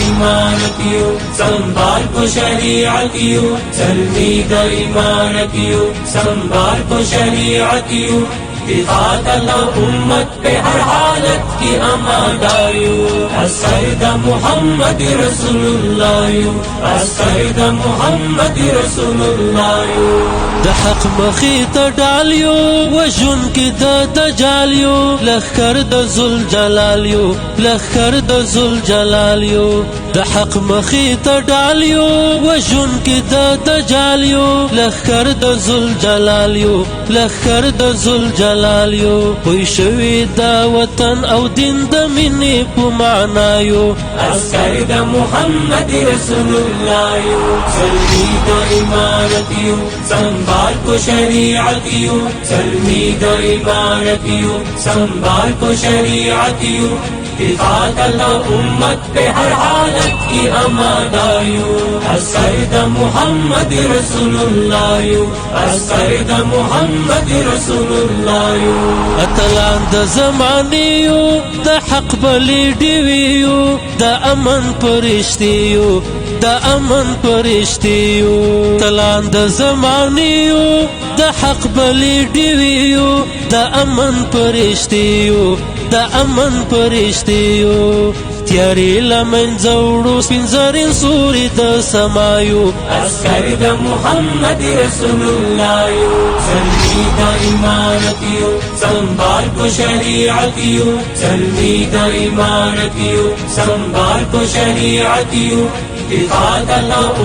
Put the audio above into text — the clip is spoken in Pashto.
ایمانکیو संभाल को शरीयतियो चलनी द ईमानकियो संभाल को शरीयतियो दिखात अल्लाह उम्मत पे हर हालत की अमादायो असैद मुहम्मद रसूलुल्लाह असैद मुहम्मद रसूलुल्लाह د حق مخی ته ډالیو وژن کی د دجالیو لخر د ذل جلالیو لخر د ذل جلالیو د حق مخی ته ډالیو وژن کی د دجالیو لخر د ذل جلالیو لخر د ذل جلالیو وی شوی دا وطن او دین د مینې په معنایو عسکر د محمد رسول الله سلمی د ایمانتیو संभाल को शरीयतियो चलनी द ईमानतियो संभाल को शरीयतियो दिखात अल्लाह उम्मत पे हर हालत की अमादायो असैद मुहम्मद रसूलुल्लाह असैद मुहम्मद रसूलुल्लाह اتلان د زمانیو د حق بلی دیویو د امن پرشتیو د امن پرشتیو تلان د زمانیو د حق بلی دیویو د امن پرشتیو د امن پرشتیو تیاری لمن زوړو سپینزرین سوري د سمایو عسکر د محمد رسول الله چلنی د ایمانتیو संभाल को शरीयतियो चलनी द ईमानतियो संभाल को शरीयतियो दिखात अल्लाह